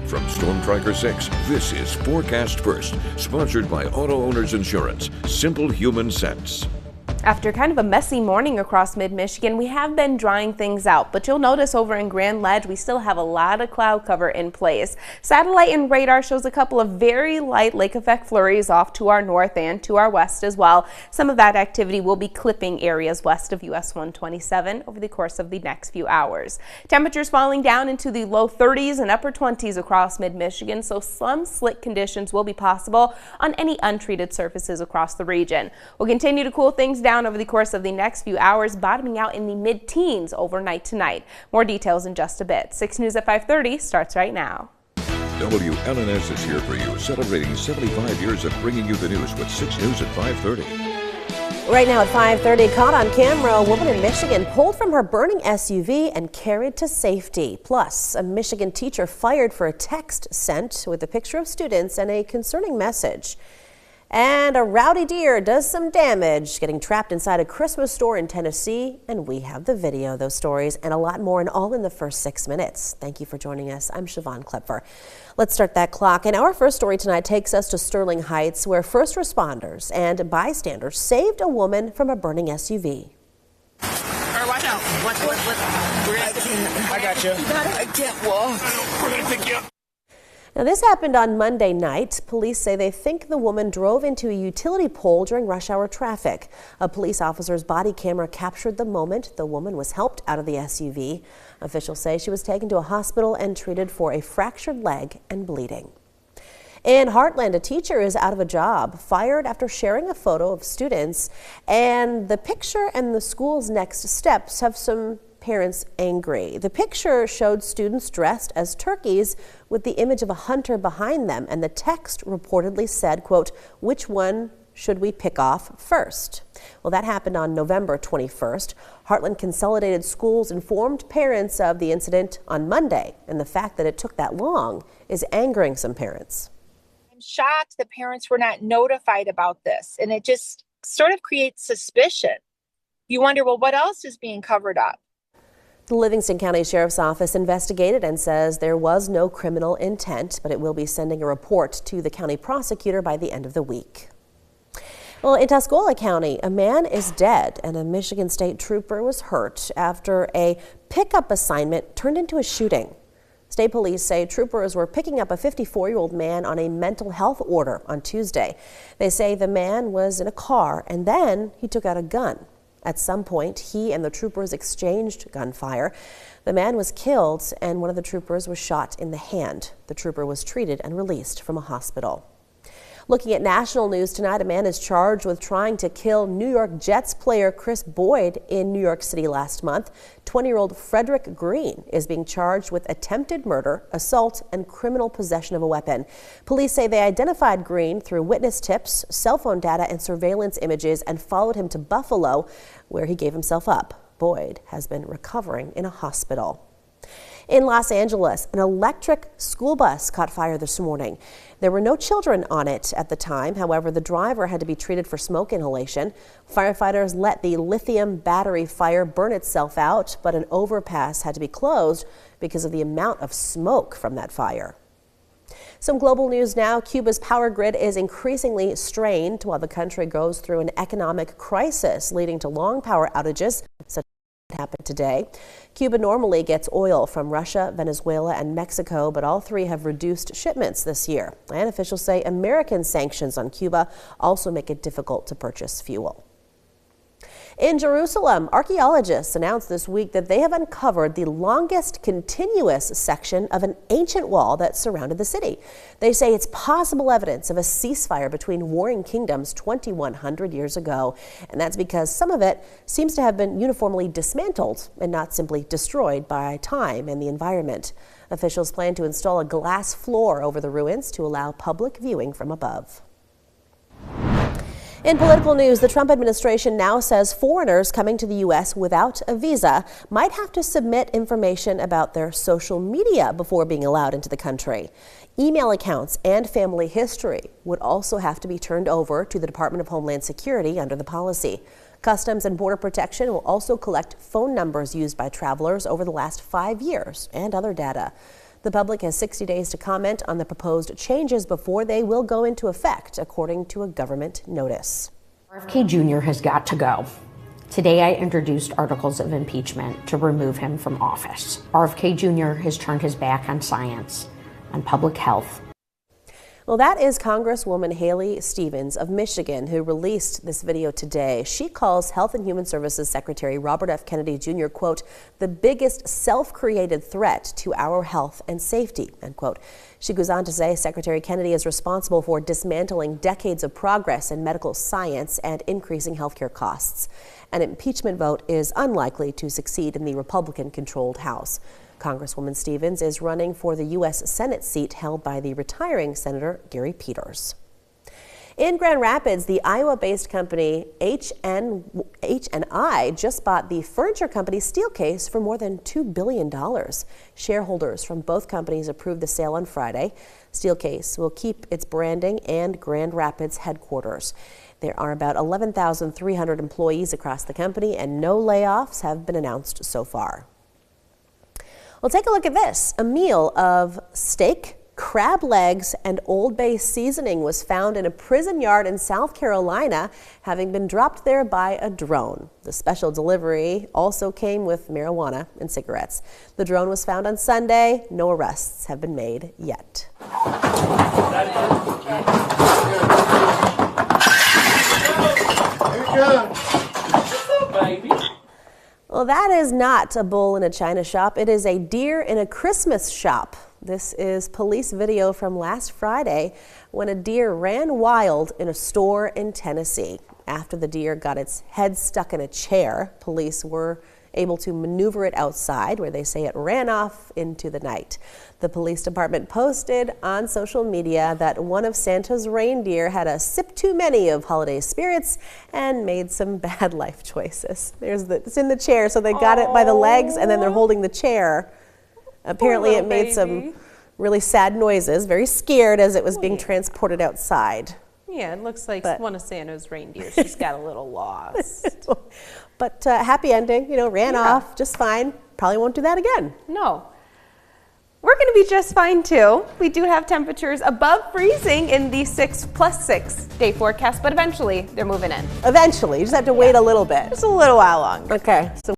From Storm Tracker 6, this is Forecast First, sponsored by Auto Owners Insurance. Simple human sense. After kind of a messy morning across mid-Michigan, we have been drying things out, but you'll notice over in Grand Ledge we still have a lot of cloud cover in place. Satellite and radar shows a couple of very light lake effect flurries off to our north and to our west as well. Some of that activity will be clipping areas west of US 127 over the course of the next few hours. Temperatures falling down into the low 30s and upper 20s across mid-Michigan, so some slick conditions will be possible on any untreated surfaces across the region. We'll continue to cool things down over the course of the next few hours, bottoming out in the mid-teens overnight tonight. More details in just a bit. 6 News at 5:30 starts right now. WLNS is here for you, celebrating 75 years of bringing you the news with 6 News at 5:30. Right now at 5:30, caught on camera, a woman in Michigan pulled from her burning SUV and carried to safety. Plus, a Michigan teacher fired for a text sent with a picture of students and a concerning message. And a rowdy deer does some damage, getting trapped inside a Christmas store in Tennessee. And we have the video of those stories and a lot more, and all in the first 6 minutes. Thank you for joining us. I'm Siobhan Klepfer. Let's start that clock. And our first story tonight takes us to Sterling Heights, where first responders and bystanders saved a woman from a burning SUV. Watch out. I got you. I can't walk. We're going to pick you up. Now, this happened on Monday night. Police say they think the woman drove into a utility pole during rush hour traffic. A police officer's body camera captured the moment. The woman was helped out of the SUV. Officials say she was taken to a hospital and treated for a fractured leg and bleeding. In Heartland, a teacher is out of a job, fired after sharing a photo of students. And the picture and the school's next steps have some parents angry. The picture showed students dressed as turkeys with the image of a hunter behind them, and the text reportedly said, quote, "Which one should we pick off first?" Well, that happened on November 21st. Heartland Consolidated Schools informed parents of the incident on Monday, and the fact that it took that long is angering some parents. I'm shocked that parents were not notified about this, and it just sort of creates suspicion. You wonder, well, what else is being covered up? The Livingston County Sheriff's Office investigated and says there was no criminal intent, but it will be sending a report to the county prosecutor by the end of the week. Well, in Tuscola County, a man is dead and a Michigan State trooper was hurt after a pickup assignment turned into a shooting. State police say troopers were picking up a 54-year-old man on a mental health order on Tuesday. They say the man was in a car and then he took out a gun. At some point, he and the troopers exchanged gunfire. The man was killed and one of the troopers was shot in the hand. The trooper was treated and released from a hospital. Looking at national news tonight, a man is charged with trying to kill New York Jets player Chris Boyd in New York City last month. 20-year-old Frederick Green is being charged with attempted murder, assault, and criminal possession of a weapon. Police say they identified Green through witness tips, cell phone data, and surveillance images and followed him to Buffalo, where he gave himself up. Boyd has been recovering in a hospital. In Los Angeles, an electric school bus caught fire this morning. There were no children on it at the time. However, the driver had to be treated for smoke inhalation. Firefighters let the lithium battery fire burn itself out, but an overpass had to be closed because of the amount of smoke from that fire. Some global news now. Cuba's power grid is increasingly strained while the country goes through an economic crisis, leading to long power outages, such as happened today. Cuba normally gets oil from Russia, Venezuela, and Mexico, but all three have reduced shipments this year. And officials say American sanctions on Cuba also make it difficult to purchase fuel. In Jerusalem, archaeologists announced this week that they have uncovered the longest continuous section of an ancient wall that surrounded the city. They say it's possible evidence of a ceasefire between warring kingdoms 2,100 years ago. And that's because some of it seems to have been uniformly dismantled and not simply destroyed by time and the environment. Officials plan to install a glass floor over the ruins to allow public viewing from above. In political news, the Trump administration now says foreigners coming to the U.S. without a visa might have to submit information about their social media before being allowed into the country. Email accounts and family history would also have to be turned over to the Department of Homeland Security under the policy. Customs and Border Protection will also collect phone numbers used by travelers over the last 5 years and other data. The public has 60 days to comment on the proposed changes before they will go into effect, according to a government notice. RFK Jr. has got to go. Today I introduced articles of impeachment to remove him from office. RFK Jr. has turned his back on science, on public health. Well, that is Congresswoman Haley Stevens of Michigan, who released this video today. She calls Health and Human Services Secretary Robert F. Kennedy Jr., quote, the biggest self-created threat to our health and safety, end quote. She goes on to say Secretary Kennedy is responsible for dismantling decades of progress in medical science and increasing healthcare costs. An impeachment vote is unlikely to succeed in the Republican-controlled House. Congresswoman Stevens is running for the U.S. Senate seat held by the retiring Senator Gary Peters. In Grand Rapids, the Iowa-based company HNI just bought the furniture company Steelcase for more than $2 billion. Shareholders from both companies approved the sale on Friday. Steelcase will keep its branding and Grand Rapids headquarters. There are about 11,300 employees across the company, and no layoffs have been announced so far. Well, take a look at this. A meal of steak, crab legs, and Old Bay seasoning was found in a prison yard in South Carolina, having been dropped there by a drone. The special delivery also came with marijuana and cigarettes. The drone was found on Sunday. No arrests have been made yet. Well, that is not a bull in a china shop. It is a deer in a Christmas shop. This is police video from last Friday when a deer ran wild in a store in Tennessee. After the deer got its head stuck in a chair, police were able to maneuver it outside, where they say it ran off into the night. The police department posted on social media that one of Santa's reindeer had a sip too many of holiday spirits and made some bad life choices. It's in the chair, so they got it by the legs and then they're holding the chair. Apparently it made some really sad noises, very scared as it was being transported outside. Yeah, it looks like one of Santa's reindeers just got a little lost. But happy ending, ran off just fine. Probably won't do that again. No. We're going to be just fine too. We do have temperatures above freezing in the +6 day forecast, but eventually they're moving in. Eventually, you just have to wait a little bit. Just a little while longer. Okay. So